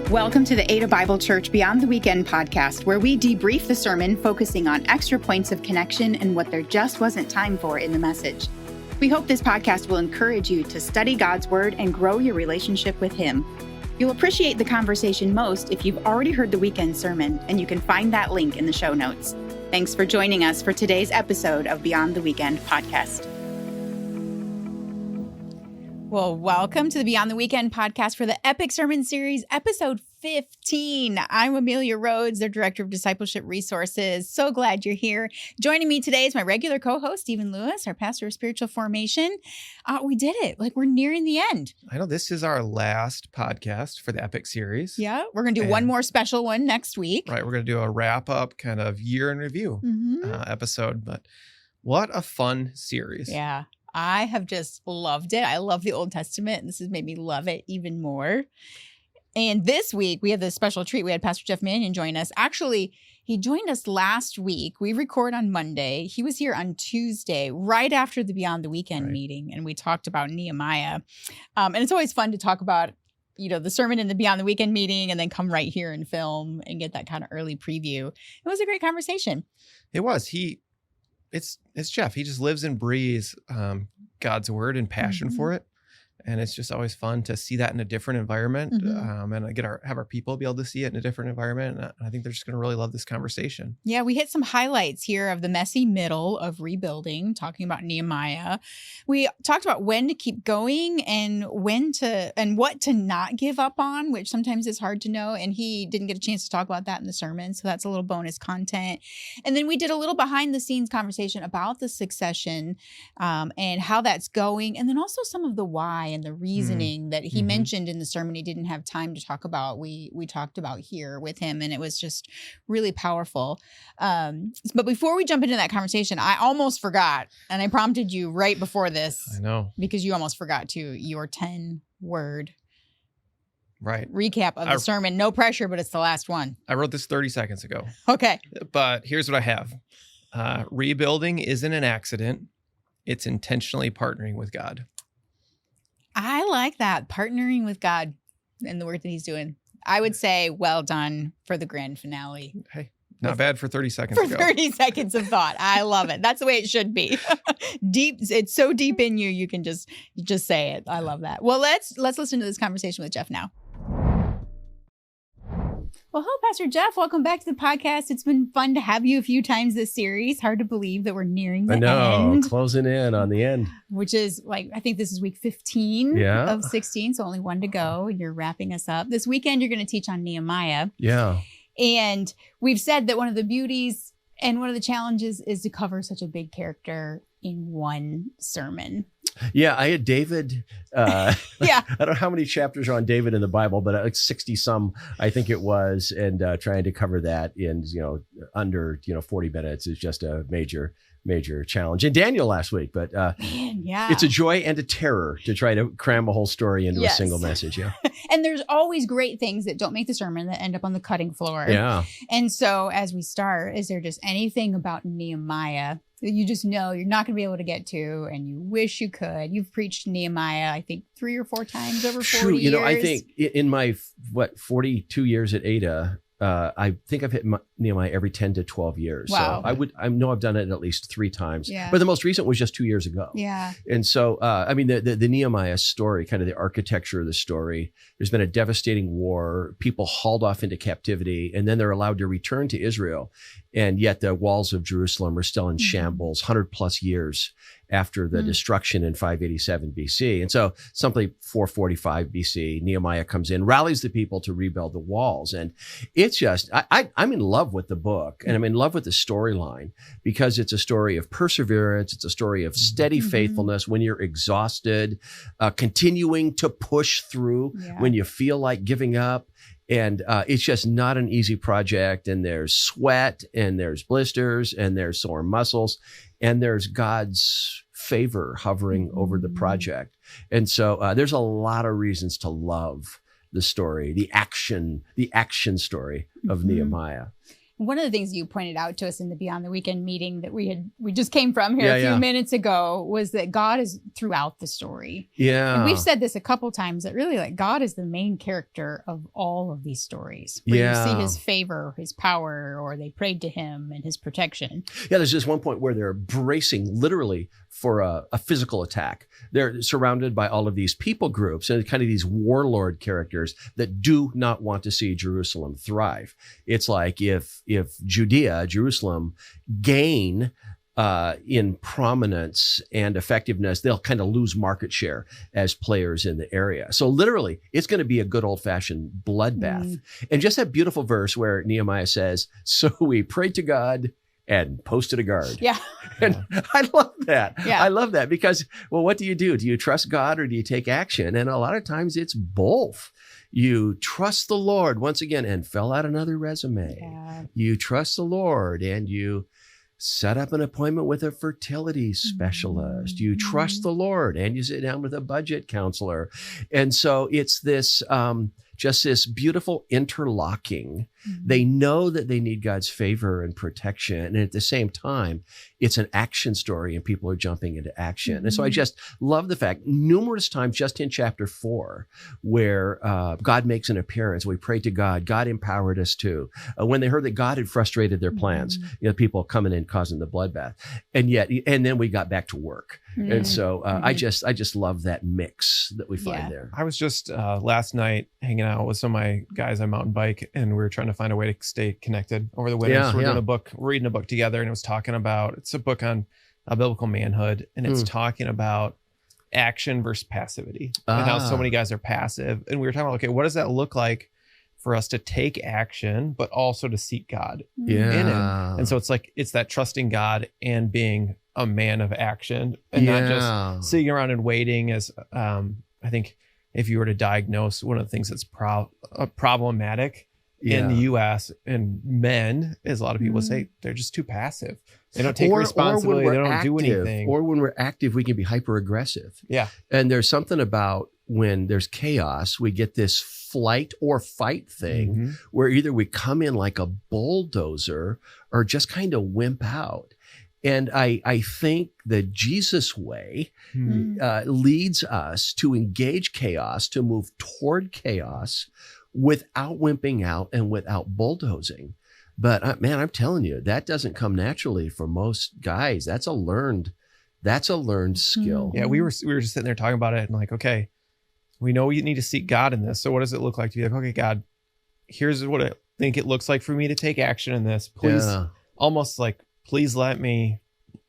Welcome to the Ada Bible Church Beyond the Weekend podcast, where we debrief the sermon, focusing on extra points of connection and what there just wasn't time for in the message. We hope this podcast will encourage you to study God's Word and grow your relationship with Him. You'll appreciate the conversation most if you've already heard the weekend sermon, and you can find that link in the show notes. Thanks for joining us for today's episode of Beyond the Weekend podcast. Well, welcome to the Beyond the Weekend podcast for the Epic Sermon Series, episode 15. I'm Amelia Rhodes, their Director of Discipleship Resources. So glad you're here. Joining me today is my regular co-host, Stephen Lewis, our Pastor of Spiritual Formation. We did it. We're nearing the end. I know this is our last podcast for the Epic series. Yeah, we're going to do one more special one next week. Right, we're going to do a wrap-up kind of year in review episode. But what a fun series. Yeah. I have just loved it. I love the Old Testament, and this has made me love it even more. And this week, we have this special treat. We had Pastor Jeff Manion join us. Actually, he joined us last week. We record on Monday. He was here on Tuesday, right after the Beyond the Weekend meeting, and we talked about Nehamiah. And it's always fun to talk about, the sermon in the Beyond the Weekend meeting and then come right here and film and get that kind of early preview. It was a great conversation. It was. It's Jeff. He just lives and breathes God's word and passion for it. And it's just always fun to see that in a different environment and have our people be able to see it in a different environment. And I think they're just going to really love this conversation. Yeah, we hit some highlights here of the messy middle of rebuilding, talking about Nehemiah. We talked about when to keep going and what to not give up on, which sometimes is hard to know. And he didn't get a chance to talk about that in the sermon. So that's a little bonus content. And then we did a little behind the scenes conversation about the succession and how that's going. And then also some of the why and the reasoning that he mentioned in the sermon he didn't have time to talk about. We talked about here with him, and it was just really powerful. But before we jump into that conversation, I almost forgot, and I prompted you right before this. I know. Because you almost forgot too, your 10-word recap of the sermon. No pressure, but it's the last one. I wrote this 30 seconds ago. Okay. But here's what I have. Rebuilding isn't an accident. It's intentionally partnering with God. I like that, partnering with God and the work that he's doing. I would say well done for the grand finale. Hey, not bad for 30 seconds ago. 30 seconds of thought. I love it. That's the way it should be. Deep. It's so deep in you, you can just say it. I love that. Well, let's listen to this conversation with Jeff now. Well, hello, Pastor Jeff. Welcome back to the podcast. It's been fun to have you a few times this series. Hard to believe that we're nearing the end. Closing in on the end. Which is I think this is week 15 of 16, so only one to go. You're wrapping us up. This weekend, you're going to teach on Nehemiah. Yeah. And we've said that one of the beauties and one of the challenges is to cover such a big character in one sermon. Yeah, I had David. I don't know how many chapters are on David in the Bible, but like 60 some, I think it was. And trying to cover that in, under, 40 minutes is just a major challenge. And Daniel last week, but it's a joy and a terror to try to cram a whole story into a single message. Yeah. And there's always great things that don't make the sermon that end up on the cutting floor. Yeah. And so as we start, is there just anything about Nehemiah that you just know you're not going to be able to get to and you wish you could? You've preached Nehemiah, I think 3 or 4 times over 40 years. I think in my 42 years at Ada, I think I've hit Nehemiah every 10 to 12 years. Wow. So I know I've done it at least 3 times. Yeah. But the most recent was just 2 years ago. Yeah. And so, the Nehemiah story, kind of the architecture of the story, there's been a devastating war, people hauled off into captivity, and then they're allowed to return to Israel. And yet the walls of Jerusalem are still in shambles, 100 plus years after the destruction in 587 BC. And so something 445 BC, Nehemiah comes in, rallies the people to rebuild the walls. And it's just, I'm in love with the book, and I'm in love with the storyline because it's a story of perseverance. It's a story of steady faithfulness when you're exhausted, continuing to push through when you feel like giving up. And it's just not an easy project. And there's sweat, and there's blisters, and there's sore muscles, and there's God's favor hovering over the project. And so there's a lot of reasons to love the story, the action story of Nehemiah. One of the things you pointed out to us in the Beyond the Weekend meeting that we just came from here a few minutes ago was that God is throughout the story. Yeah. And we've said this a couple times that really like God is the main character of all of these stories. Where you see his favor, his power, or they prayed to him and his protection. Yeah, there's just one point where they're bracing literally for a physical attack. They're surrounded by all of these people groups and kind of these warlord characters that do not want to see Jerusalem thrive. It's like if Judea, Jerusalem, gain in prominence and effectiveness, they'll kind of lose market share as players in the area. So literally, it's going to be a good old-fashioned bloodbath. And just that beautiful verse where Nehemiah says, so we prayed to God and posted a guard. Yeah. And I love that. Yeah. I love that because, well, what do? Do you trust God or do you take action? And a lot of times it's both. You trust the Lord, once again, and fill out another resume. Yeah. You trust the Lord and you set up an appointment with a fertility specialist. You trust the Lord and you sit down with a budget counselor. And so it's this, just this beautiful interlocking. They know that they need God's favor and protection. And at the same time, it's an action story and people are jumping into action. And so I just love the fact numerous times just in chapter 4, where God makes an appearance. We prayed to God. God empowered us too. When they heard that God had frustrated their plans, people coming in causing the bloodbath. And then we got back to work. And so I just love that mix that we find there. I was just last night hanging out with some of my guys on mountain bike, and we were trying to find a way to stay connected over the winter. So we're reading a book together, and it was talking about, it's a book on biblical manhood, and it's talking about action versus passivity and how so many guys are passive. And we were talking about, okay, what does that look like for us to take action, but also to seek God in it? And so it's that trusting God and being a man of action and not just sitting around and waiting. As I think if you were to diagnose one of the things that's problematic in the U.S. and men, is a lot of people say they're just too passive. They don't take responsibility. They don't do anything. Or when we're active, we can be hyper aggressive. Yeah. And there's something about when there's chaos, we get this flight or fight thing where either we come in like a bulldozer or just kind of wimp out. And I think the Jesus way leads us to engage chaos, to move toward chaos without wimping out and without bulldozing. But man, I'm telling you, that doesn't come naturally for most guys. That's a learned skill. Yeah, we were just sitting there talking about it and like, okay, we know you need to seek God in this. So what does it look like to be like, okay, God, here's what I think it looks like for me to take action in this. Please, almost like, please let me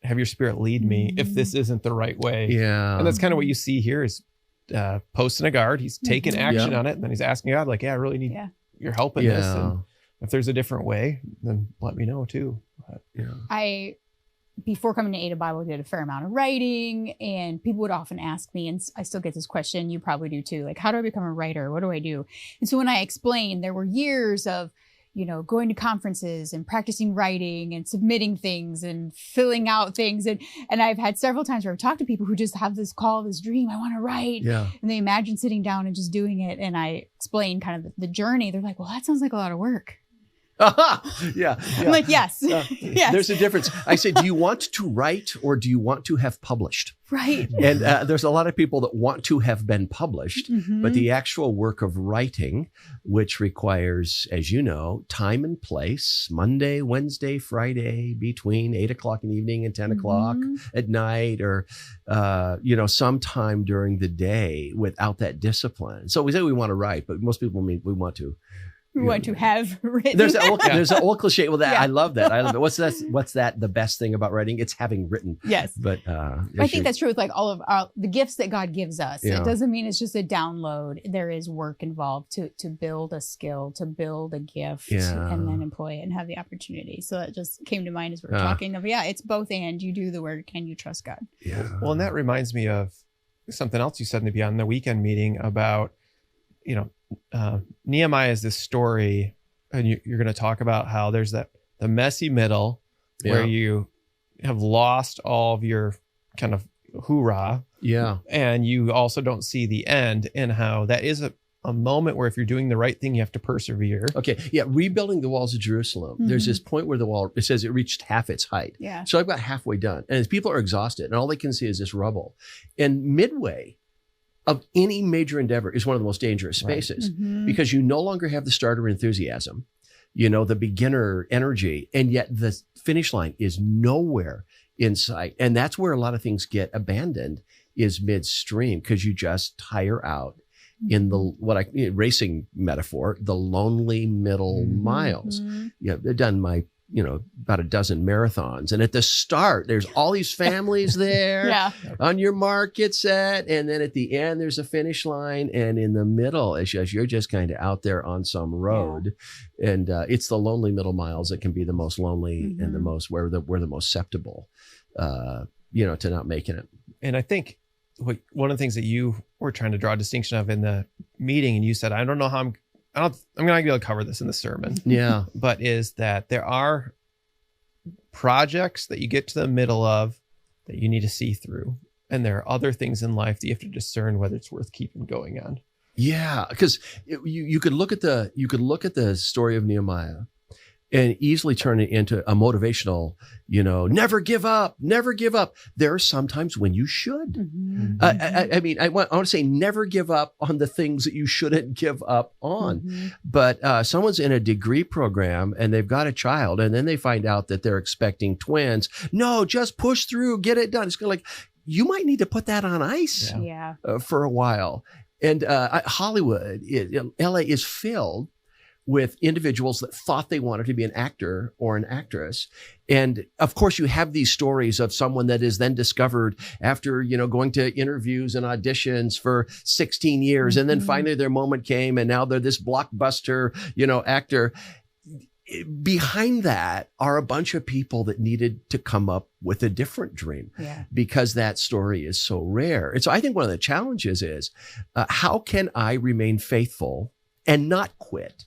have your spirit lead me if this isn't the right way. Yeah. And that's kind of what you see here is posting a guard. He's taking action on it. And then he's asking God, like, I really need your help in this. And if there's a different way, then let me know too. But, before coming to Ada Bible, did a fair amount of writing, and people would often ask me, and I still get this question, you probably do too, like, how do I become a writer? What do I do? And so when I explained, there were years of, going to conferences and practicing writing and submitting things and filling out things. And I've had several times where I've talked to people who just have this call, this dream, I want to write. Yeah. And they imagine sitting down and just doing it. And I explain kind of the journey. They're like, well, that sounds like a lot of work. Yeah. I'm like, yes. Yes. There's a difference. I say, do you want to write or do you want to have published? Right. And there's a lot of people that want to have been published, but the actual work of writing, which requires, as you know, time and place, Monday, Wednesday, Friday, between 8 o'clock in the evening and 10 o'clock at night, or, sometime during the day without that discipline. So we say we want to write, but most people mean we want to. We want to have written. There's an old cliche. Well, I love that. I love it. What's that? The best thing about writing? It's having written. Yes. But I think that's true with like all of the gifts that God gives us. It doesn't mean it's just a download. There is work involved to build a skill, to build a gift, and then employ it and have the opportunity. So that just came to mind as we're talking of, it's both and. You do the work and you trust God. Yeah. Well, and that reminds me of something else you said in the Beyond the Weekend meeting about, Nehemiah is this story, and you're going to talk about how there's the messy middle where you have lost all of your kind of hoorah. Yeah. And you also don't see the end, and how that is a moment where if you're doing the right thing, you have to persevere. Okay. Yeah. Rebuilding the walls of Jerusalem. There's this point where the wall, it says it reached half its height. Yeah. So I've got halfway done. And people are exhausted and all they can see is this rubble. And midway of any major endeavor is one of the most dangerous spaces because you no longer have the starter enthusiasm, the beginner energy. And yet the finish line is nowhere in sight. And that's where a lot of things get abandoned is midstream because you just tire out in the racing metaphor, the lonely middle miles. I've done my, about a dozen marathons. And at the start, there's all these families there on your mark, get set. And then at the end, there's a finish line. And in the middle, it's just, you're just kind of out there on some road. And it's the lonely middle miles that can be the most lonely and the most, we're the most susceptible, to not making it. And I think one of the things that you were trying to draw a distinction of in the meeting, and you said, I don't know how I'm going to be able to cover this in the sermon. Yeah. But is that there are projects that you get to the middle of that you need to see through. And there are other things in life that you have to discern whether it's worth keeping going on. Yeah. Because you could look at the story of Nehemiah and easily turn it into a motivational, never give up, never give up. There are some times when you should. I want to say never give up on the things that you shouldn't give up on. But someone's in a degree program and they've got a child and then they find out that they're expecting twins. No, just push through, get it done. It's kind of like, you might need to put that on ice for a while. And Hollywood, LA is filled with individuals that thought they wanted to be an actor or an actress. And of course, you have these stories of someone that is then discovered after, going to interviews and auditions for 16 years. And then finally their moment came and now they're this blockbuster, actor. Behind that are a bunch of people that needed to come up with a different dream because that story is so rare. And so I think one of the challenges is how can I remain faithful and not quit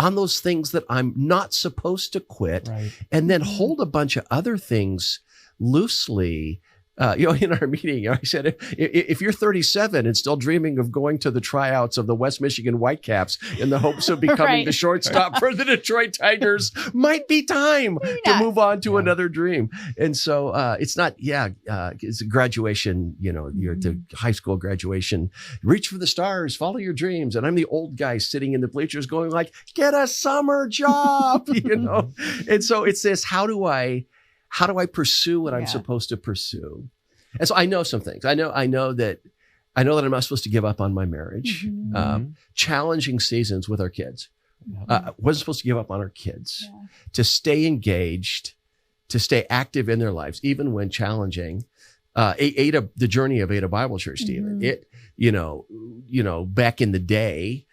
on those things that I'm not supposed to quit, and then hold a bunch of other things loosely. In our meeting, I said, if you're 37 and still dreaming of going to the tryouts of the West Michigan Whitecaps in the hopes of becoming the shortstop for the Detroit Tigers, might be time to move on to another dream. And so it's not, it's a graduation, you're at the high school graduation, reach for the stars, follow your dreams. And I'm the old guy sitting in the bleachers going like, get a summer job, And so it's this, how do I pursue what I'm supposed to pursue? And so I know some things. I know that I'm not supposed to give up on my marriage. Challenging seasons with our kids. Wasn't supposed to give up on our kids. To stay engaged, to stay active in their lives, even when challenging. The journey of Ada Bible Church, Stephen. It, back in the day,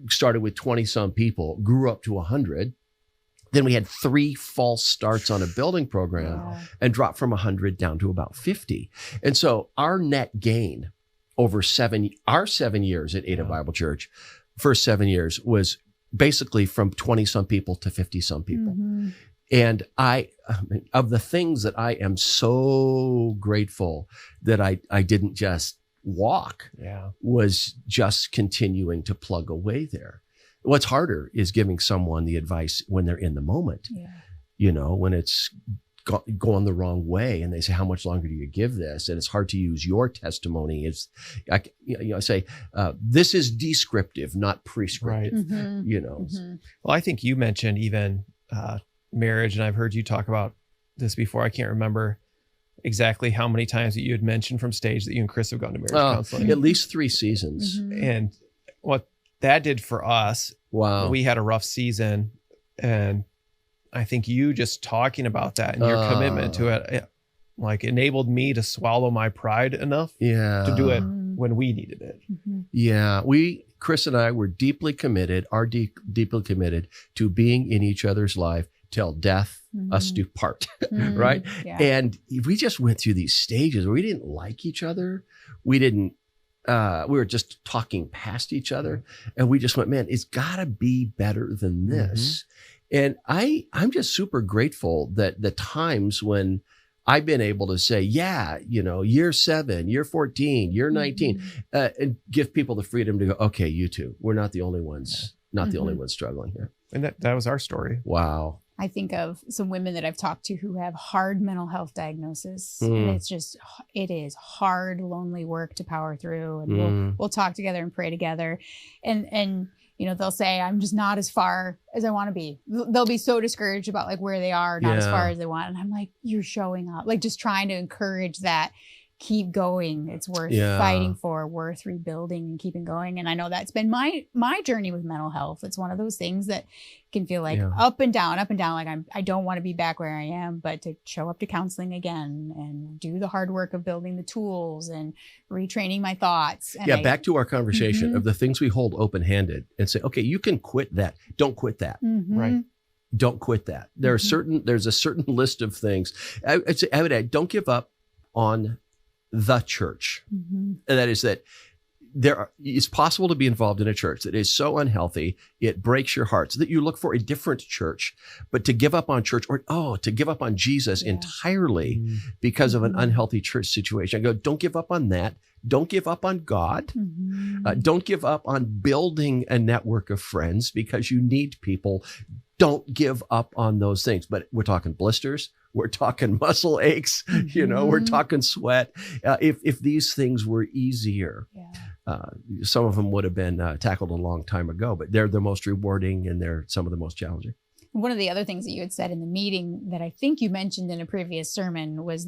started with 20 some people, grew up to 100. Then we had 3 false starts on a building program and dropped from 100 down to about 50. And so our net gain over 7 years at Ada Bible Church, first 7 years was basically from 20 some people to 50 some people. And of the things that I am so grateful that I didn't just walk was just continuing to plug away there. What's harder is giving someone the advice when they're in the moment, when it's going the wrong way and they say, how much longer do you give this? And it's hard to use your testimony. I say, this is descriptive, not prescriptive, Well, I think you mentioned even marriage, and I've heard you talk about this before. I can't remember exactly how many times that you had mentioned from stage that you and Chris have gone to marriage counseling. At least 3 seasons. And what that did for us, we had a rough season, and I think you just talking about that and your commitment to it, like enabled me to swallow my pride enough to do it when we needed it. Yeah, Chris and I were deeply committed, deeply committed to being in each other's life till death us do part, right? And we just went through these stages where we didn't like each other. We were just talking past each other, and we just went, man, it's gotta be better than this. And I'm just super grateful that the times when I've been able to say, year 7, year 14, year 19, and give people the freedom to go, okay, you two, we're not the only ones, the only ones struggling here. And that was our story. Wow. I think of some women that I've talked to who have hard mental health diagnosis. And it is hard, lonely work to power through. And we'll talk together and pray together. And they'll say, I'm just not as far as I want to be. They'll be so discouraged about like where they are, not as far as they want. And I'm like, you're showing up, like just trying to encourage that. Keep going. It's worth fighting for, worth rebuilding and keeping going. And I know that's been my journey with mental health. It's one of those things that can feel like up and down. Like I don't want to be back where I am, but to show up to counseling again and do the hard work of building the tools and retraining my thoughts. And back to our conversation of the things we hold open-handed and say, okay, you can quit that. Don't quit that. Right. Don't quit that. There's a certain list of things. I would add, don't give up on the church. And that is that it's possible to be involved in a church that is so unhealthy, it breaks your heart, so that you look for a different church. But to give up on church to give up on Jesus entirely because of an unhealthy church situation, I go, don't give up on that. Don't give up on God. Don't give up on building a network of friends because you need people. Don't give up on those things. But we're talking blisters. We're talking muscle aches, we're talking sweat. If these things were easier, some of them would have been tackled a long time ago, but they're the most rewarding and they're some of the most challenging. One of the other things that you had said in the meeting that I think you mentioned in a previous sermon was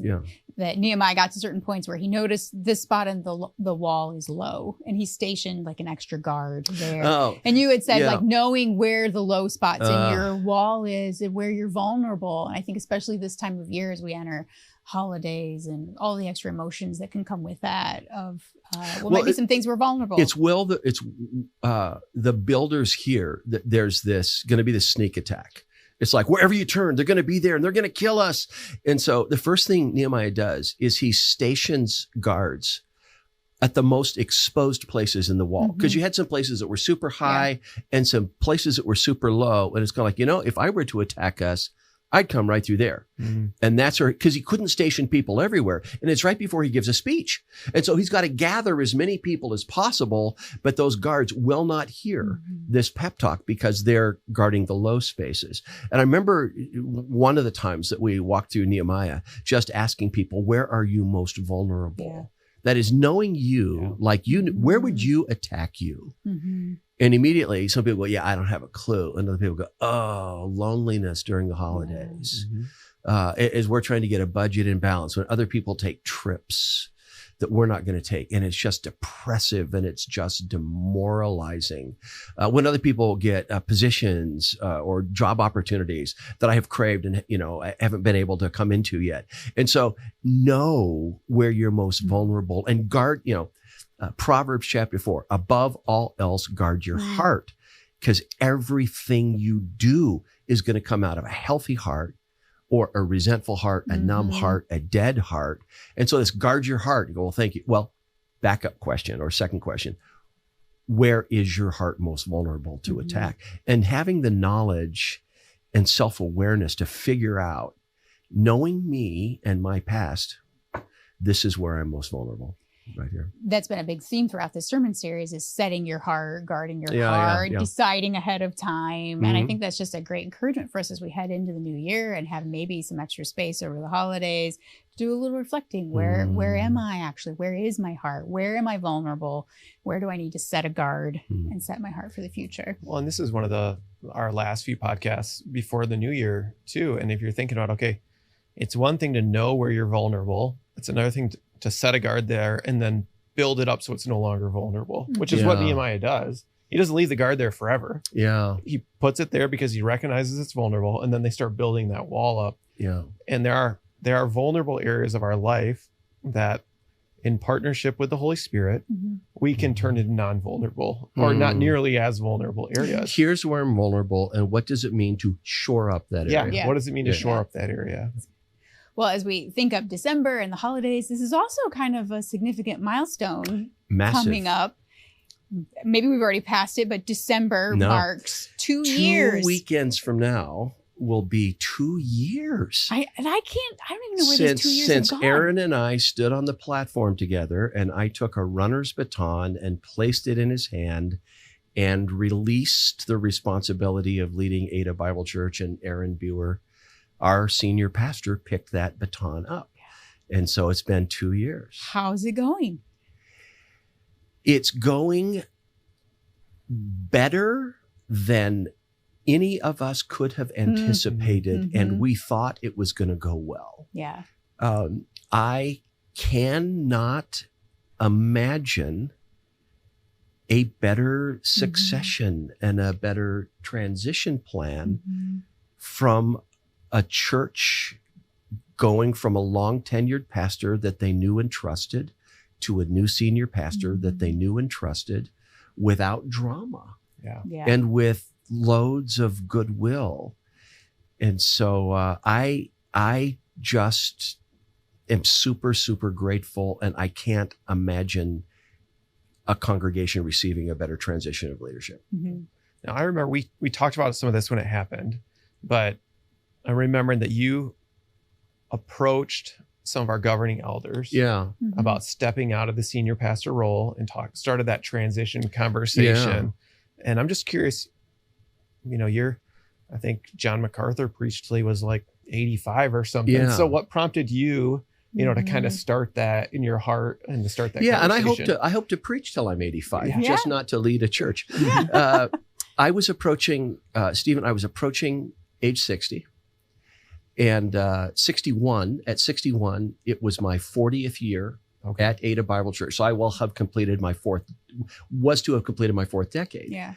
that Nehemiah got to certain points where he noticed this spot in the wall is low and he stationed like an extra guard there. And you had said like knowing where the low spots in your wall is and where you're vulnerable. And I think especially this time of year as we enter holidays and all the extra emotions that can come with that of maybe some things we're vulnerable. It's the builders here that there's going to be this sneak attack. It's like wherever you turn, they're going to be there and they're going to kill us. And so the first thing Nehemiah does is he stations guards at the most exposed places in the wall. Because you had some places that were super high and some places that were super low. And it's kind of like, if I were to attack us, I'd come right through there. And that's because he couldn't station people everywhere. And it's right before he gives a speech. And so he's got to gather as many people as possible, but those guards will not hear this pep talk because they're guarding the low spaces. And I remember one of the times that we walked through Nehemiah, just asking people, where are you most vulnerable? That is knowing you, like where would you attack you? And immediately some people go, I don't have a clue. And other people go, loneliness during the holidays. As we're trying to get a budget in balance, when other people take trips that we're not going to take. And it's just depressive and it's just demoralizing. When other people get positions or job opportunities that I have craved and, I haven't been able to come into yet. And so know where you're most vulnerable and guard, Proverbs chapter 4, above all else, guard your heart, because everything you do is going to come out of a healthy heart or a resentful heart, a numb heart, a dead heart. And so this guard your heart. You go, well, thank you. Well, backup question or second question. Where is your heart most vulnerable to attack? And having the knowledge and self-awareness to figure out, knowing me and my past, this is where I'm most vulnerable. Right here. That's been a big theme throughout this sermon series is setting your heart, guarding your heart, deciding ahead of time. And I think that's just a great encouragement for us as we head into the new year and have maybe some extra space over the holidays to do a little reflecting. Where am I actually? Where is my heart? Where am I vulnerable? Where do I need to set a guard and set my heart for the future? Well, and this is one of our last few podcasts before the new year too. And if you're thinking about, okay, it's one thing to know where you're vulnerable. It's another thing to set a guard there and then build it up so it's no longer vulnerable, which is what Nehemiah does. He doesn't leave the guard there forever. He puts it there because he recognizes it's vulnerable, and then they start building that wall up. And there are vulnerable areas of our life that in partnership with the Holy Spirit, we can turn into non-vulnerable or not nearly as vulnerable areas. Here's where I'm vulnerable, and what does it mean to shore up that area? What does it mean to shore up that area? Well, as we think of December and the holidays, this is also kind of a significant milestone coming up. Maybe we've already passed it, but December marks 2 years. 2 weekends from now, will be 2 years. I don't even know where these 2 years have Since gone. Aaron and I stood on the platform together, and I took a runner's baton and placed it in his hand and released the responsibility of leading Ada Bible Church, and Aaron Buer, our senior pastor, picked that baton up. And so it's been 2 years. How's it going? It's going better than any of us could have anticipated, and we thought it was going to go well. Yeah. I cannot imagine a better succession and a better transition plan from a church going from a long tenured pastor that they knew and trusted to a new senior pastor that they knew and trusted without drama and with loads of goodwill. And so I just am super, super grateful, and I can't imagine a congregation receiving a better transition of leadership. Now, I remember we talked about some of this when it happened, but I remember that you approached some of our governing elders about stepping out of the senior pastor role and started that transition conversation. And I'm just curious, I think John MacArthur preached till he was like 85 or something. Yeah. So what prompted you, to kind of start that in your heart and to start that conversation? And I hope to preach till I'm 85, just not to lead a church. I was approaching, Stephen, age 60. And 61, it was my 40th year at Ada Bible Church. So I will have completed my fourth decade. Yeah.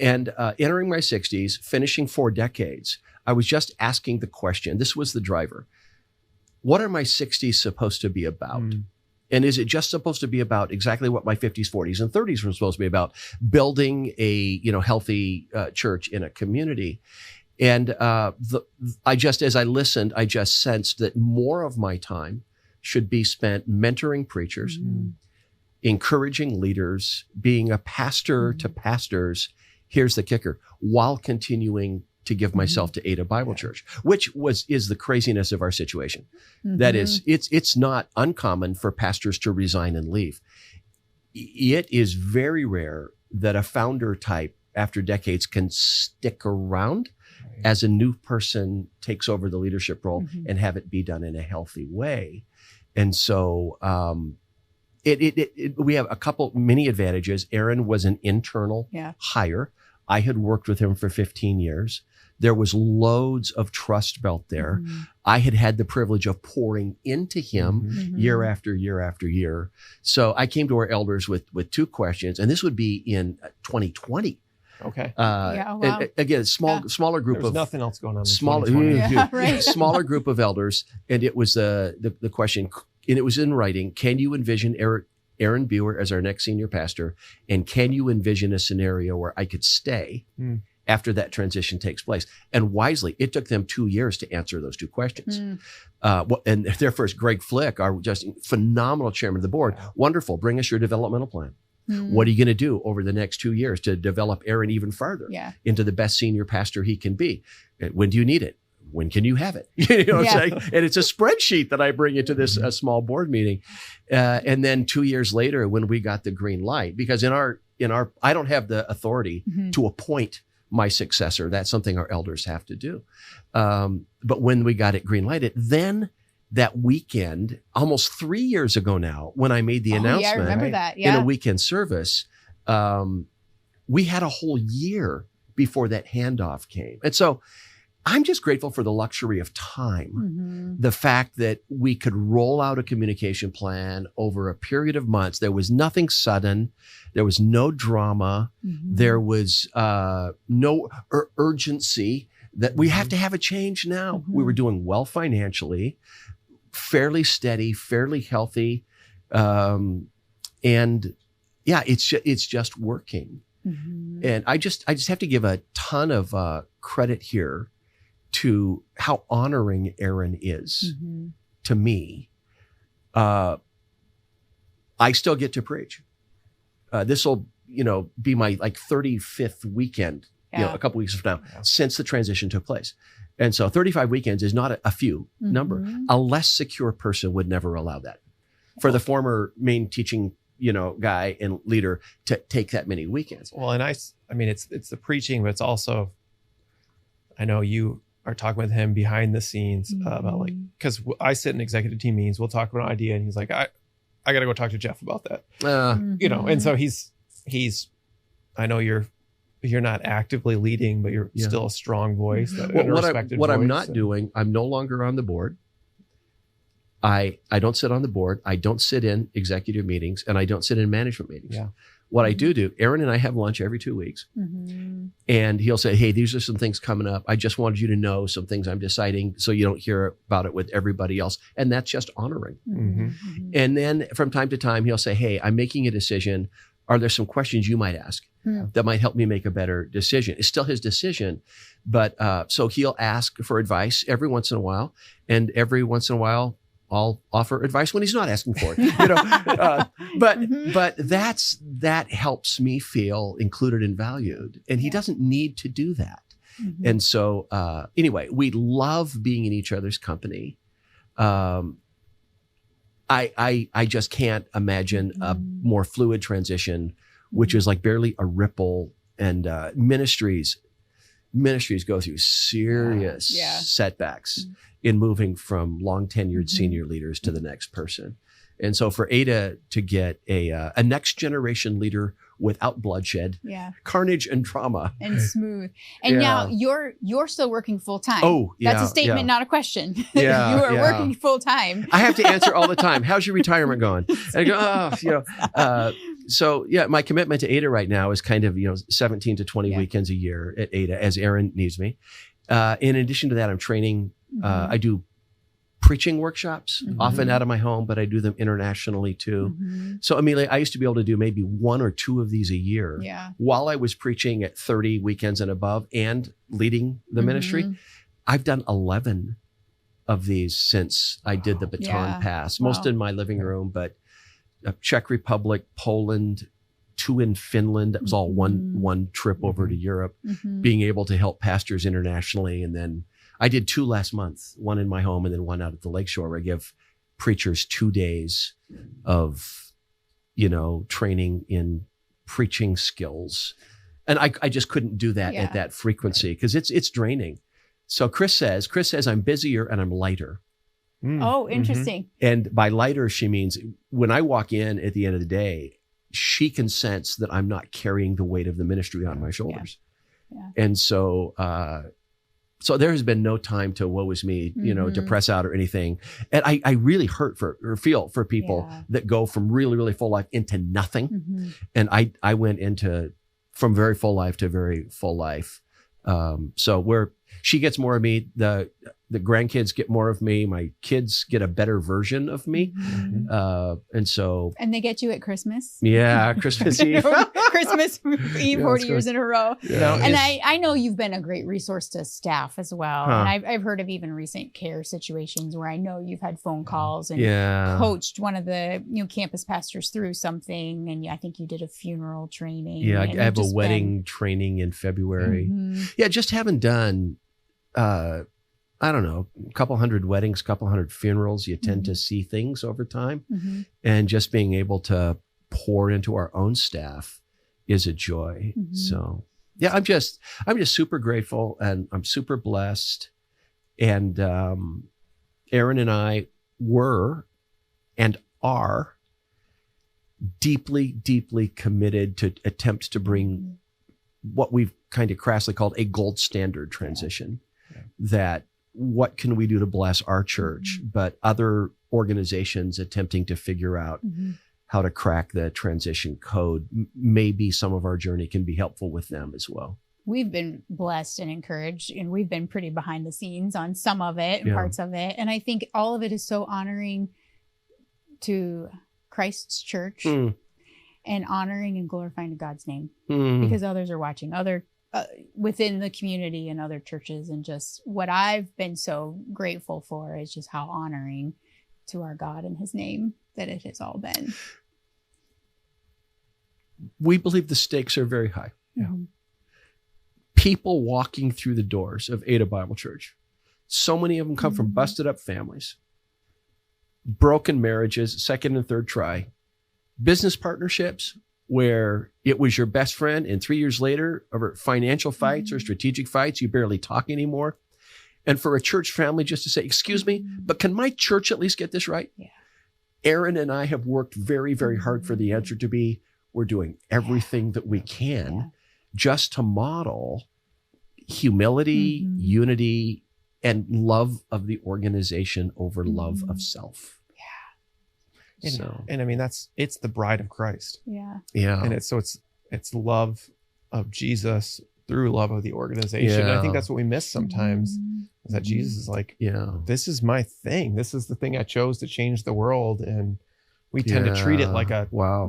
And entering my 60s, finishing 4 decades, I was just asking the question, this was the driver, what are my 60s supposed to be about? And is it just supposed to be about exactly what my 50s, 40s, and 30s were supposed to be about? Building a healthy church in a community. And as I listened, I just sensed that more of my time should be spent mentoring preachers, encouraging leaders, being a pastor to pastors. Here's the kicker: while continuing to give myself to Ada Bible Church, which is the craziness of our situation. That is, it's not uncommon for pastors to resign and leave. It is very rare that a founder type after decades can stick around as a new person takes over the leadership role and have it be done in a healthy way. And so we have many advantages. Aaron was an internal hire. I had worked with him for 15 years. There was loads of trust built there. I had the privilege of pouring into him year after year after year. So I came to our elders with 2 questions, and this would be in 2020. Okay. And again, smaller group There's of nothing else going on. In smaller group of elders, and it was the question, and it was in writing. Can you envision Aaron Buer as our next senior pastor, and can you envision a scenario where I could stay after that transition takes place? And wisely, it took them 2 years to answer those 2 questions. And their first, Greg Flick, our just phenomenal chairman of the board, wonderful. Bring us your developmental plan. What are you going to do over the next 2 years to develop Aaron even farther into the best senior pastor he can be? When do you need it? When can you have it? What I'm saying? And it's a spreadsheet that I bring into this small board meeting. And then 2 years later, when we got the green light, because in our I don't have the authority to appoint my successor. That's something our elders have to do. But when we got it green lighted, then that weekend, almost 3 years ago now, when I made the announcement I remember that. in a weekend service, we had a whole year before that handoff came. And so I'm just grateful for the luxury of time. The fact that we could roll out a communication plan over a period of months. There was nothing sudden. There was no drama. There was no urgency that we have to have a change now. We were doing well financially, fairly steady, fairly healthy. And yeah, it's just working. And I just have to give a ton of credit here to how honoring Aaron is to me. I still get to preach. This will, be my 35th weekend, a couple weeks from now, since the transition took place. And so 35 weekends is not a few number. A less secure person would never allow that. For the former main teaching, guy and leader to take that many weekends. Well, and I mean, it's the preaching, but it's also, I know you are talking with him behind the scenes about because I sit in executive team meetings, we'll talk about an idea, and he's like, I got to go talk to Jeff about that. And so he's, I know you're not actively leading, but you're still a strong voice. What I'm not doing, I'm no longer on the board. I don't sit on the board. I don't sit in executive meetings, and I don't sit in management meetings. Yeah. What I do, Aaron and I have lunch every 2 weeks. And he'll say, hey, these are some things coming up. I just wanted you to know some things I'm deciding so you don't hear about it with everybody else. And that's just honoring. And then from time to time, he'll say, hey, I'm making a decision. Are there some questions you might ask that might help me make a better decision? It's still his decision. But so he'll ask for advice every once in a while. And every once in a while, I'll offer advice when he's not asking for it, but that helps me feel included and valued, and he doesn't need to do that. And so, anyway, we love being in each other's company. I just can't imagine a more fluid transition, which is like barely a ripple, and ministries go through serious setbacks in moving from long tenured senior leaders to the next person. And so for Ada to get a next generation leader without bloodshed, carnage and trauma. And smooth. And now you're still working full time. Oh, yeah. That's a statement, not a question. Yeah, you are working full time. I have to answer all the time. How's your retirement going? And I go, so my commitment to Ada right now is kind of, 17 to 20 weekends a year at Ada as Aaron needs me. In addition to that, I'm training. I do preaching workshops, often out of my home, but I do them internationally too. So Amelia, I used to be able to do maybe 1 or 2 of these a year while I was preaching at 30 weekends and above and leading the ministry. I've done 11 of these since I did the baton pass, most in my living room, but Czech Republic, Poland, 2 in Finland. That was all one trip over to Europe, being able to help pastors internationally. And then I did 2 last month, 1 in my home and then 1 out at the lakeshore, where I give preachers 2 days of, training in preaching skills. And I just couldn't do that at that frequency because it's draining. So Chris says, I'm busier and I'm lighter. Oh, interesting. And by lighter, she means when I walk in at the end of the day, she can sense that I'm not carrying the weight of the ministry on my shoulders. And so, so there has been no time to woe is me, to press out or anything. And I really feel for people that go from really, really full life into nothing. And I went from very full life to very full life. So she gets more of me, the grandkids get more of me, my kids get a better version of me. And they get you at Christmas. Yeah, Christmas Eve. Christmas Eve 40 years in a row. Yeah. And I know you've been a great resource to staff as well. And I've heard of even recent care situations where I know you've had phone calls and coached one of the campus pastors through something. And I think you did a funeral training. Yeah, I have a wedding training in February. Yeah, just having done I don't know, a couple hundred weddings, couple hundred funerals, you tend to see things over time. And just being able to pour into our own staff is a joy. So I'm just super grateful and I'm super blessed. And Aaron and I were and are deeply, deeply committed to attempt to bring what we've kind of crassly called a gold standard transition. That what can we do to bless our church, but other organizations attempting to figure out how to crack the transition code, maybe some of our journey can be helpful with them as well. We've been blessed and encouraged, and we've been pretty behind the scenes on some of it and parts of it. And I think all of it is so honoring to Christ's church and honoring and glorifying to God's name because others are watching, within the community and other churches. And just what I've been so grateful for is just how honoring to our God and his name that it has all been. We believe the stakes are very high. People walking through the doors of Ada Bible Church So many of them come from busted up families, broken marriages, second and third try, business partnerships where it was your best friend, and 3 years later, over financial fights or strategic fights, you barely talk anymore. And for a church family just to say, excuse me, but can my church at least get this right? Yeah. Aaron and I have worked very, very hard for the answer to be, we're doing everything that we can just to model humility, unity, and love of the organization over love of self. And I mean, it's the bride of Christ. Yeah. And it's love of Jesus through love of the organization. And I think that's what we miss sometimes, is that Jesus is like, this is my thing. This is the thing I chose to change the world. And we tend to treat it like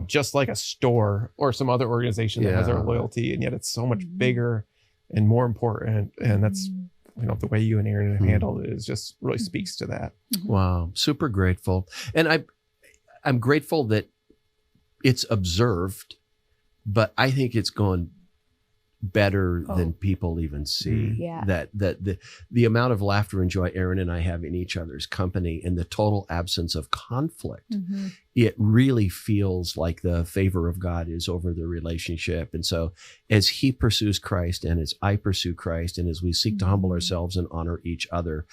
just like a store or some other organization that has our loyalty. And yet it's so much bigger and more important. And that's, the way you and Aaron have handled it is just really speaks to that. Wow. Super grateful. And I'm grateful that it's observed, but I think it's gone better than people even see. That the amount of laughter and joy Aaron and I have in each other's company and the total absence of conflict, it really feels like the favor of God is over the relationship. And so as he pursues Christ and as I pursue Christ and as we seek to humble ourselves and honor each other,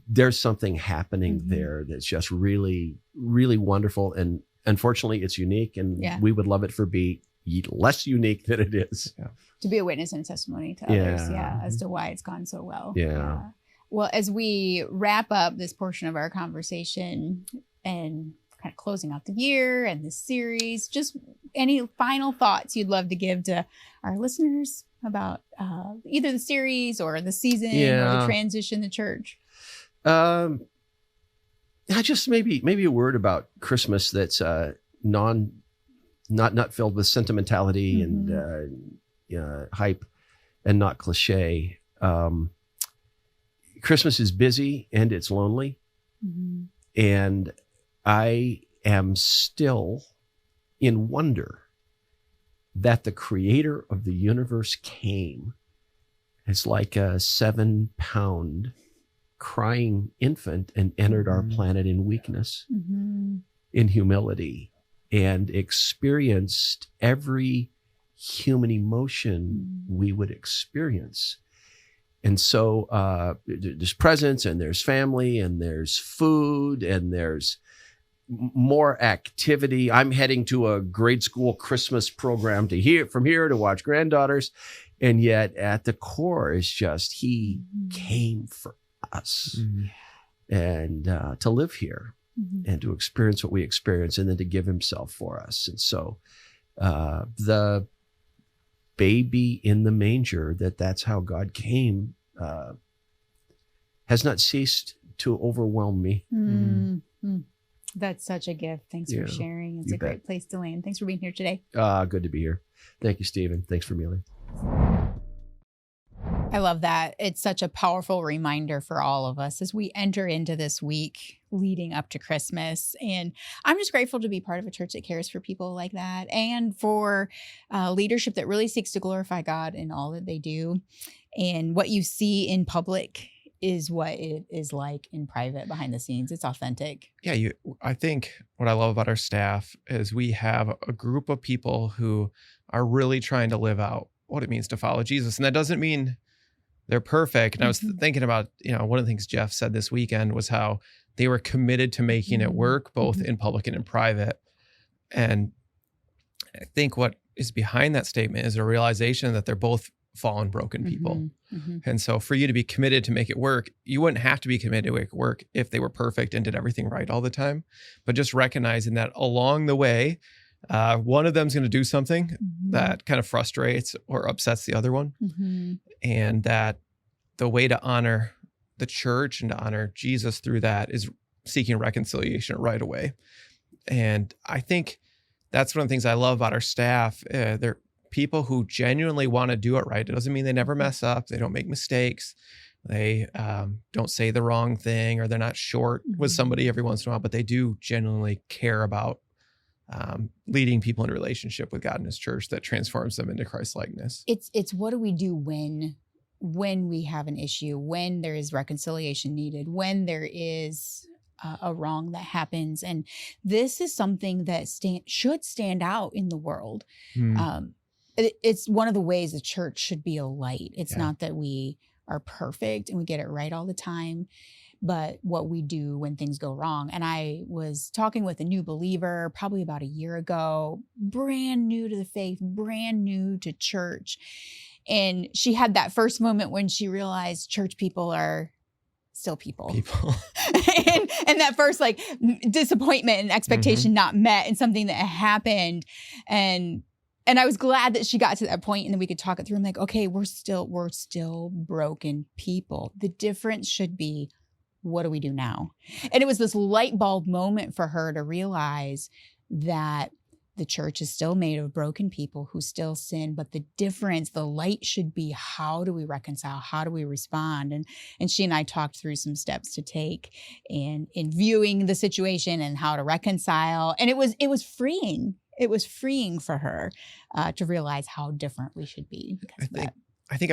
there's something happening there that's just really, really wonderful. And unfortunately, it's unique, and we would love it for be less unique than it is. To be a witness and a testimony to others, as to why it's gone so well. Well, as we wrap up this portion of our conversation and kind of closing out the year and this series, just any final thoughts you'd love to give to our listeners about either the series or the season or the transition to church? I just maybe a word about Christmas that's not filled with sentimentality and hype and not cliche. Christmas is busy and it's lonely, and I am still in wonder that the creator of the universe came as like a 7-pound crying infant and entered our planet in weakness, in humility, and experienced every human emotion we would experience. And so there's presents, and there's family, and there's food, and there's more activity. I'm heading to a grade school Christmas program from here to watch granddaughters. And yet at the core is just, he came for us and to live here and to experience what we experience, and then to give himself for us. And so the baby in the manger, that's how God came, has not ceased to overwhelm me. That's such a gift. Thanks for sharing. It's a great place to land. Thanks for being here today. Good to be here. Thank you, Stephen. Thanks for Amelia. I love that. It's such a powerful reminder for all of us as we enter into this week leading up to Christmas. And I'm just grateful to be part of a church that cares for people like that, and for leadership that really seeks to glorify God in all that they do. And what you see in public is what it is like in private, behind the scenes. It's authentic. Yeah, I think what I love about our staff is we have a group of people who are really trying to live out what it means to follow Jesus. And that doesn't mean they're perfect. And I was thinking about, one of the things Jeff said this weekend was how they were committed to making it work, both in public and in private. And I think what is behind that statement is a realization that they're both fallen, broken people. And so for you to be committed to make it work, you wouldn't have to be committed to make it work if they were perfect and did everything right all the time. But just recognizing that along the way, one of them's going to do something that kind of frustrates or upsets the other one. And that the way to honor the church and to honor Jesus through that is seeking reconciliation right away. And I think that's one of the things I love about our staff. They're people who genuinely want to do it right. It doesn't mean they never mess up. They don't make mistakes. They don't say the wrong thing, or they're not short with somebody every once in a while, but they do genuinely care about leading people in a relationship with God and his church that transforms them into Christ-likeness. It's what do we do when when we have an issue, when there is reconciliation needed, when there is a wrong that happens. And this is something that should stand out in the world. It's one of the ways the church should be a light. It's not that we are perfect and we get it right all the time, but what we do when things go wrong. And I was talking with a new believer probably about a year ago, brand new to the faith, brand new to church. And she had that first moment when she realized church people are still people. and that first like disappointment and expectation not met, and something that happened. And I was glad that she got to that point and then we could talk it through. I'm like, okay, we're still broken people. The difference should be, what do we do now? And it was this light bulb moment for her to realize that the church is still made of broken people who still sin, but the difference, the light should be, how do we reconcile? How do we respond? And she and I talked through some steps to take in viewing the situation and how to reconcile. And it was freeing. It was freeing for her to realize how different we should be because of that. I think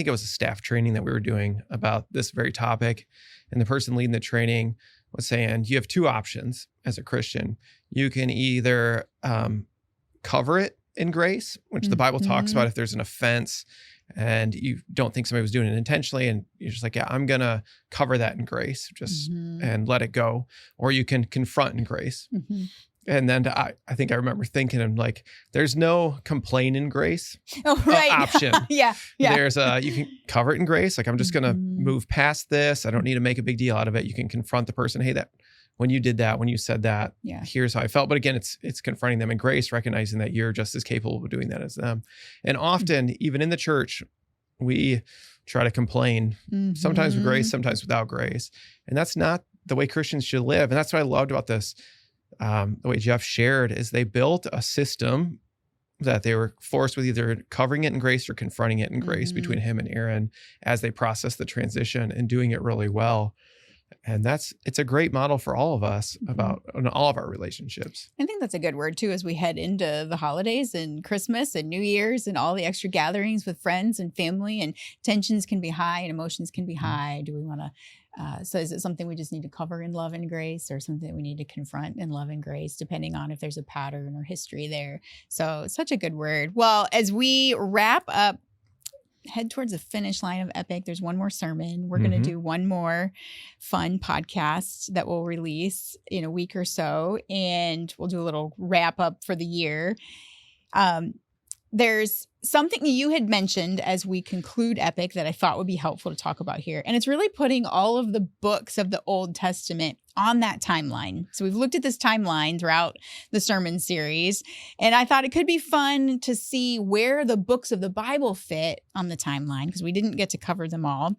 it was a staff training that we were doing about this very topic. And the person leading the training was saying, you have two options as a Christian. You can either cover it in grace, which the Bible talks about if there's an offense and you don't think somebody was doing it intentionally and you're just like, yeah, I'm going to cover that in grace just and let it go. Or you can confront in grace. And then I think I remember thinking, I'm like, there's no complain in grace option. Yeah. There's you can cover it in grace. Like, I'm just going to move past this. I don't need to make a big deal out of it. You can confront the person. Hey, that when you did that, when you said that, here's how I felt. But again, it's confronting them in grace, recognizing that you're just as capable of doing that as them. And often, even in the church, we try to complain, sometimes with grace, sometimes without grace. And that's not the way Christians should live. And that's what I loved about this. The way Jeff shared is they built a system that they were forced with either covering it in grace or confronting it in grace between him and Aaron as they processed the transition and doing it really well. And it's a great model for all of us about in all of our relationships. I think that's a good word too, as we head into the holidays and Christmas and New Year's and all the extra gatherings with friends and family, and tensions can be high and emotions can be high. Do we want to so is it something we just need to cover in love and grace, or something that we need to confront in love and grace, depending on if there's a pattern or history there? So such a good word. Well, as we wrap up, head towards the finish line of Epic, there's one more sermon. We're going to do one more fun podcast that we'll release in a week or so, and we'll do a little wrap up for the year. There's something you had mentioned as we conclude Epic that I thought would be helpful to talk about here. And it's really putting all of the books of the Old Testament on that timeline. So we've looked at this timeline throughout the sermon series, and I thought it could be fun to see where the books of the Bible fit on the timeline, because we didn't get to cover them all.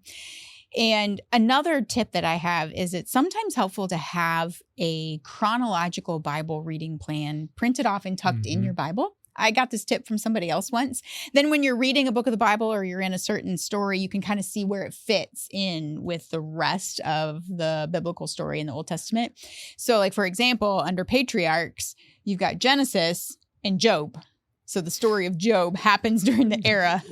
And another tip that I have is it's sometimes helpful to have a chronological Bible reading plan printed off and tucked in your Bible. I got this tip from somebody else once. Then when you're reading a book of the Bible or you're in a certain story, you can kind of see where it fits in with the rest of the biblical story in the Old Testament. So like, for example, under Patriarchs, you've got Genesis and Job. So the story of Job happens during the era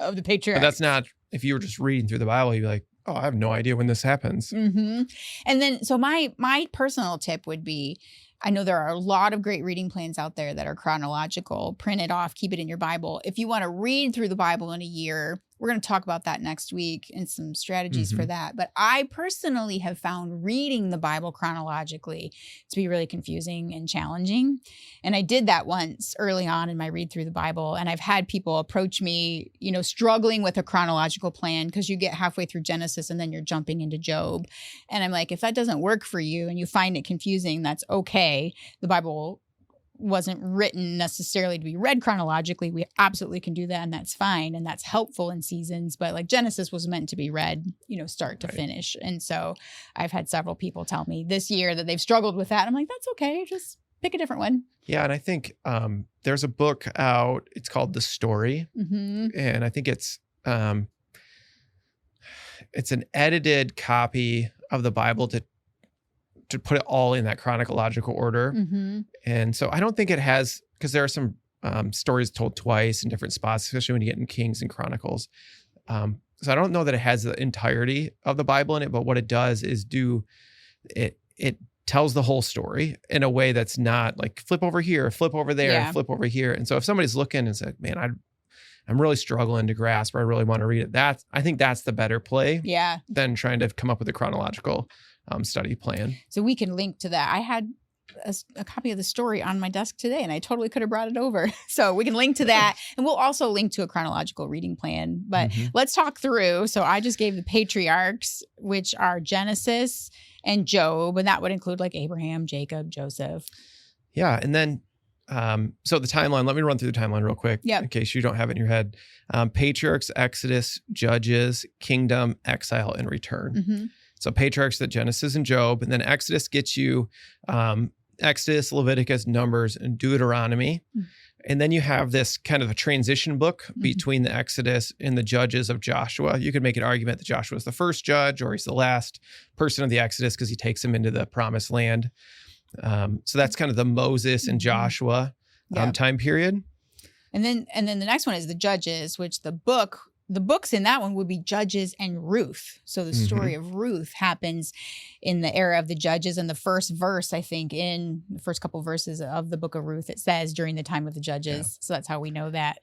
of the Patriarchs. But that's not, if you were just reading through the Bible, you'd be like, oh, I have no idea when this happens. And then, so my personal tip would be, I know there are a lot of great reading plans out there that are chronological. Print it off, keep it in your Bible. If you want to read through the Bible in a year, we're going to talk about that next week and some strategies for that. But I personally have found reading the Bible chronologically to be really confusing and challenging. And I did that once early on in my read through the Bible. And I've had people approach me, struggling with a chronological plan because you get halfway through Genesis and then you're jumping into Job. And I'm like, if that doesn't work for you and you find it confusing, that's okay. The Bible wasn't written necessarily to be read chronologically. We absolutely can do that, and that's fine, and that's helpful in seasons. But like Genesis was meant to be read, start to finish. And so I've had several people tell me this year that they've struggled with that. I'm like, that's okay. Just pick a different one. Yeah, and I think there's a book out. It's called The Story, and I think it's an edited copy of the Bible to put it all in that chronological order. And so I don't think it has, because there are some stories told twice in different spots, especially when you get in Kings and Chronicles. So I don't know that it has the entirety of the Bible in it, but what it does is it tells the whole story in a way that's not like flip over here, flip over there, Yeah. flip over here. And so if somebody's looking and said, man, I'm really struggling to grasp, or I really want to read it, I think that's the better play Yeah. than trying to come up with a chronological study plan. So we can link to that. I had a copy of the story on my desk today, and I totally could have brought it over. So we can link to that. And we'll also link to a chronological reading plan. But let's talk through. So I just gave the patriarchs, which are Genesis and Job. And that would include like Abraham, Jacob, Joseph. Yeah. And then, so the timeline, let me run through the timeline real quick in case you don't have it in your head. Patriarchs, Exodus, Judges, Kingdom, Exile, and Return. So patriarchs, the Genesis and Job, and then Exodus gets you Exodus, Leviticus, Numbers, and Deuteronomy. And then you have this kind of a transition book between the Exodus and the Judges of Joshua. You could make an argument that Joshua is the first judge, or he's the last person of the Exodus because he takes them into the promised land. So that's kind of the Moses and Joshua time period. And then the next one is the Judges, which the books in that one would be Judges and Ruth. So the story of Ruth happens in the era of the Judges. And the first verse, I think, in the first couple verses of the book of Ruth, it says during the time of the Judges. Yeah. So that's how we know that.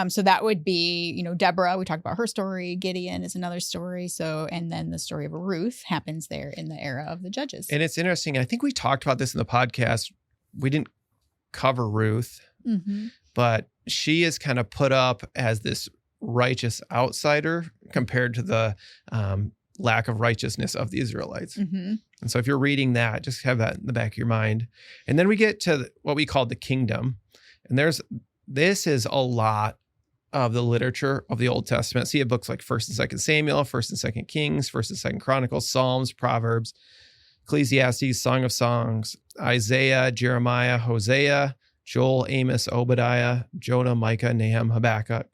So that would be, Deborah, we talked about her story. Gideon is another story. So, and then the story of Ruth happens there in the era of the Judges. And it's interesting. I think we talked about this in the podcast. We didn't cover Ruth, but she is kind of put up as this righteous outsider compared to the lack of righteousness of the Israelites. And so if you're reading that, just have that in the back of your mind. And then we get to what we call the kingdom. And this is a lot of the literature of the Old Testament. See, books like 1st and 2nd Samuel, 1st and 2nd Kings, 1st and 2nd Chronicles, Psalms, Proverbs, Ecclesiastes, Song of Songs, Isaiah, Jeremiah, Hosea, Joel, Amos, Obadiah, Jonah, Micah, Nahum, Habakkuk,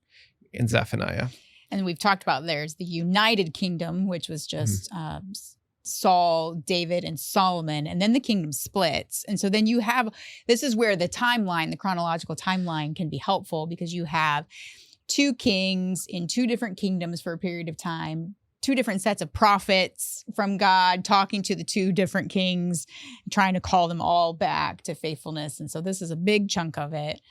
and Zephaniah. And we've talked about there's the United Kingdom, which was just Saul, David, and Solomon. And then the kingdom splits. And so then this is where the timeline, the chronological timeline can be helpful, because you have two kings in two different kingdoms for a period of time, two different sets of prophets from God talking to the two different kings, trying to call them all back to faithfulness. And so this is a big chunk of it,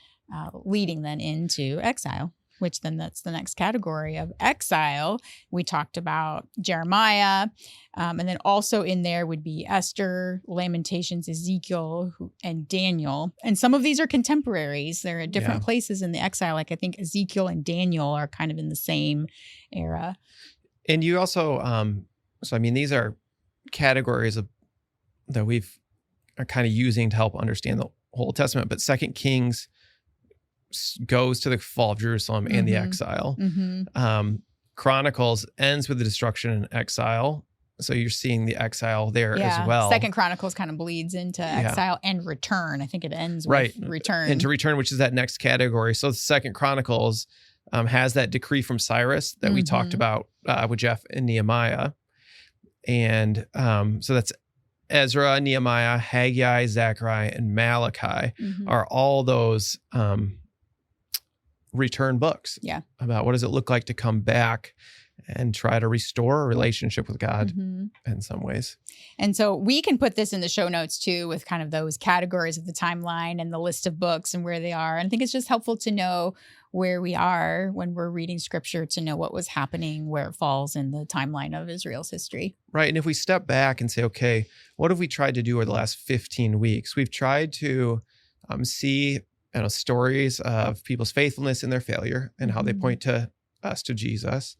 leading then into exile, which then that's the next category of exile. We talked about Jeremiah, and then also in there would be Esther, Lamentations, Ezekiel, and Daniel. And some of these are contemporaries. They're at different places in the exile. Like I think Ezekiel and Daniel are kind of in the same era. And you also, these are categories that are kind of using to help understand the whole Testament. But 2nd Kings goes to the fall of Jerusalem and the exile. Chronicles ends with the destruction and exile. So you're seeing the exile there as well. 2nd Chronicles kind of bleeds into exile and return. I think it ends with return. And to return, which is that next category. So 2nd Chronicles has that decree from Cyrus that we talked about with Jeff and Nehemiah. And so that's Ezra, Nehemiah, Haggai, Zechariah, and Malachi are all those return books about what does it look like to come back and try to restore a relationship with God in some ways. And so we can put this in the show notes too, with kind of those categories of the timeline and the list of books and where they are. And I think it's just helpful to know where we are when we're reading scripture, to know what was happening, where it falls in the timeline of Israel's history. Right. And if we step back and say, okay, what have we tried to do over the last 15 weeks? We've tried to see stories of people's faithfulness and their failure and how they point to us, to Jesus.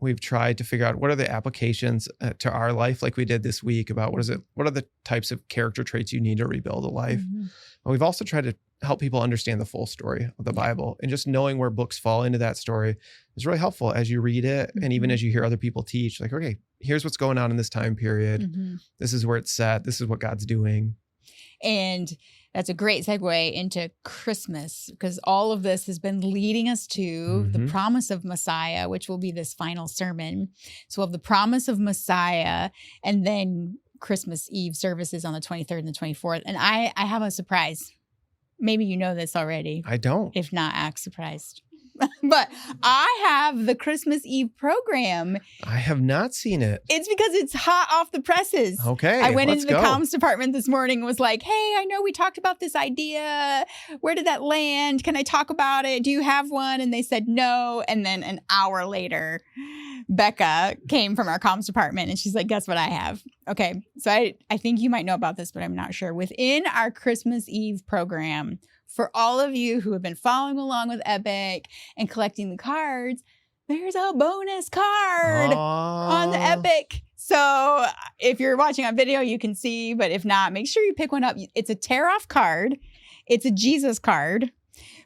We've tried to figure out what are the applications to our life, like we did this week, about what are the types of character traits you need to rebuild a life. And we've also tried to help people understand the full story of the Bible, and just knowing where books fall into that story is really helpful as you read it. And even as you hear other people teach, like, okay, here's what's going on in this time period. This is where it's set. This is what God's doing. And that's a great segue into Christmas, because all of this has been leading us to the promise of Messiah, which will be this final sermon. So we'll have the promise of Messiah, and then Christmas Eve services on the 23rd and the 24th. And I have a surprise. Maybe you know this already. I don't. If not, act surprised. But I have the Christmas Eve program. I have not seen it. It's because it's hot off the presses. Okay, I went let's into the go. comms department this morning and was like, hey, I know we talked about this idea. Where did that land? Can I talk about it? Do you have one? And they said no. And then an hour later, Becca came from our comms department and she's like, guess what I have? Okay, so I think you might know about this, but I'm not sure. Within our Christmas Eve program, for all of you who have been following along with Epic and collecting the cards, there's a bonus card on the Epic. So if you're watching on video, you can see, but if not, make sure you pick one up. It's a tear-off card. It's a Jesus card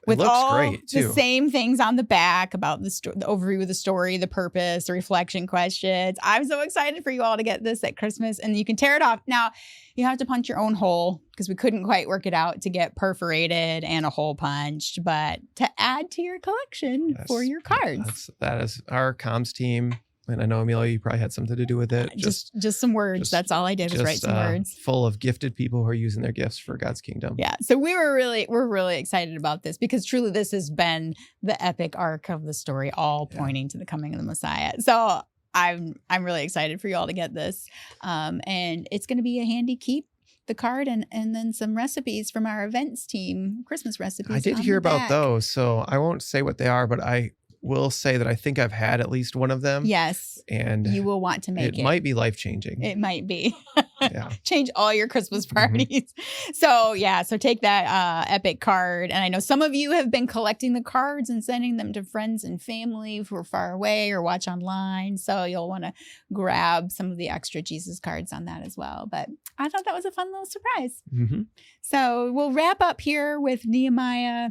with all the same things on the back about the overview of the story, the purpose, the reflection questions. I'm so excited for you all to get this at Christmas, and you can tear it off. Now, you have to punch your own hole because we couldn't quite work it out to get perforated and a hole punched, but to add to your collection for your cards. That is our comms team. And I know, Amelia, you probably had something to do with it. Just some words. That's all I did was write some words. Full of gifted people who are using their gifts for God's kingdom. Yeah. So we're really excited about this because truly this has been the epic arc of the story, all pointing to the coming of the Messiah. So I'm really excited for you all to get this. And it's going to be a handy keep, the card, and then some recipes from our events team, Christmas recipes. I did hear about those, so I won't say what they are, but I will say that I think I've had at least one of them. Yes. And you will want to make it. It might be life-changing. It might be. Yeah. Change all your Christmas parties. So take that epic card. And I know some of you have been collecting the cards and sending them to friends and family who are far away or watch online. So you'll want to grab some of the extra Jesus cards on that as well. But I thought that was a fun little surprise. Mm-hmm. So we'll wrap up here with Nehemiah.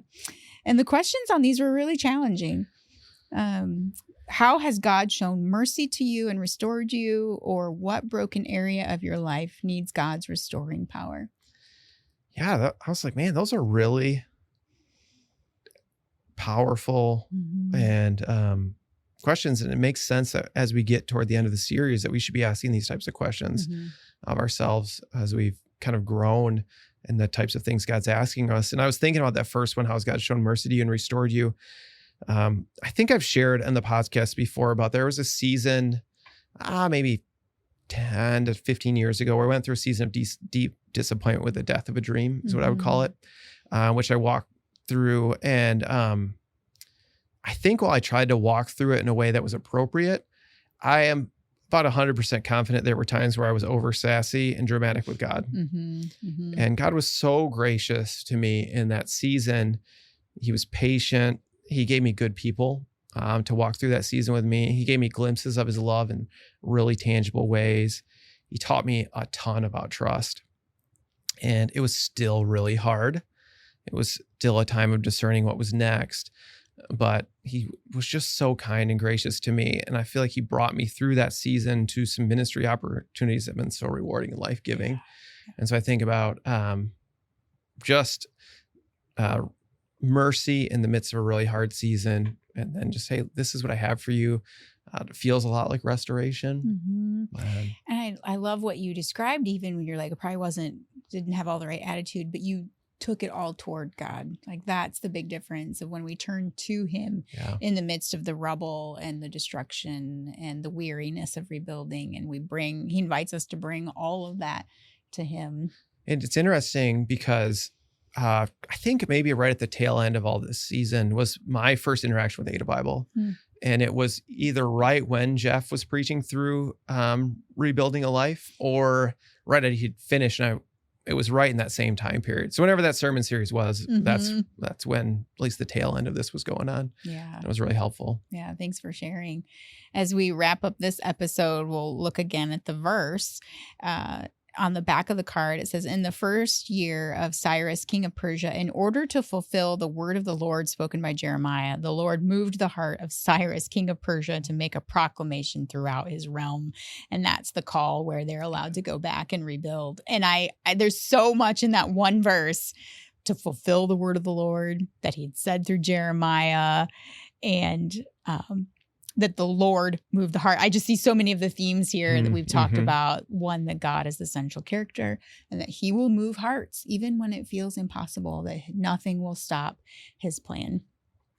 And the questions on these were really challenging. How has God shown mercy to you and restored you, or what broken area of your life needs God's restoring power? Yeah, I was like, man, those are really powerful and questions. And it makes sense that as we get toward the end of the series that we should be asking these types of questions of ourselves as we've kind of grown in the types of things God's asking us. And I was thinking about that first one, how has God shown mercy to you and restored you? I think I've shared in the podcast before about there was a season, maybe 10 to 15 years ago, where I went through a season of deep disappointment with the death of a dream, is what I would call it, which I walked through. And I think while I tried to walk through it in a way that was appropriate, I am about 100% confident there were times where I was over sassy and dramatic with God. And God was so gracious to me in that season. He was patient. He gave me good people to walk through that season with me. He gave me glimpses of his love in really tangible ways. He taught me a ton about trust. And it was still really hard. It was still a time of discerning what was next. But he was just so kind and gracious to me. And I feel like he brought me through that season to some ministry opportunities that have been so rewarding and life-giving. And so I think about mercy in the midst of a really hard season, and then just say, this is what I have for you. It feels a lot like restoration. And I love what you described, even when you're like, I probably didn't have all the right attitude, but you took it all toward God. Like that's the big difference of when we turn to him in the midst of the rubble and the destruction and the weariness of rebuilding. And he invites us to bring all of that to him. And it's interesting because I think maybe right at the tail end of all this season was my first interaction with Ada Bible. And it was either right when Jeff was preaching through rebuilding a life, or right as he'd finished. And it was right in that same time period. So whenever that sermon series was, that's when at least the tail end of this was going on. Yeah. It was really helpful. Yeah. Thanks for sharing. As we wrap up this episode, we'll look again at the verse. On the back of the card, it says, in the first year of Cyrus, king of Persia, in order to fulfill the word of the Lord spoken by Jeremiah, the Lord moved the heart of Cyrus, king of Persia, to make a proclamation throughout his realm. And that's the call where they're allowed to go back and rebuild. And I there's so much in that one verse to fulfill the word of the Lord that he'd said through Jeremiah, and that the Lord moved the heart. I just see so many of the themes here that we've talked about. One, that God is the central character and that he will move hearts, even when it feels impossible, that nothing will stop his plan.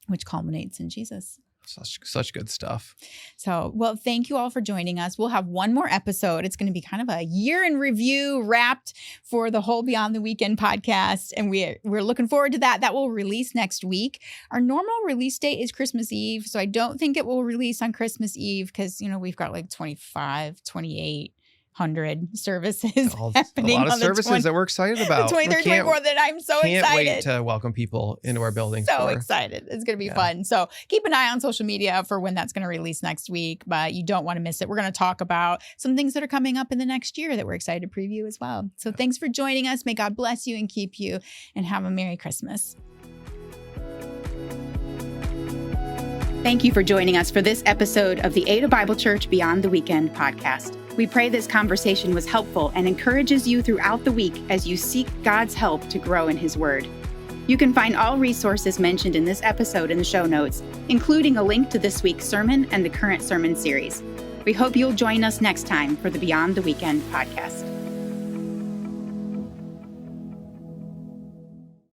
which culminates in Jesus. Such good stuff. So, well, thank you all for joining us. We'll have one more episode. It's going to be kind of a year in review wrapped for the whole Beyond the Weekend podcast. And we're looking forward to that. That will release next week. Our normal release date is Christmas Eve. So I don't think it will release on Christmas Eve because, we've got like 25, 2,800 services happening. A lot of on services that we're excited about. The 23rd, 24th, that I'm so excited. Can't wait to welcome people into our building. So excited. It's going to be fun. So keep an eye on social media for when that's going to release next week, but you don't want to miss it. We're going to talk about some things that are coming up in the next year that we're excited to preview as well. So thanks for joining us. May God bless you and keep you, and have a Merry Christmas. Thank you for joining us for this episode of the Ada Bible Church Beyond the Weekend podcast. We pray this conversation was helpful and encourages you throughout the week as you seek God's help to grow in His Word. You can find all resources mentioned in this episode in the show notes, including a link to this week's sermon and the current sermon series. We hope you'll join us next time for the Beyond the Weekend podcast.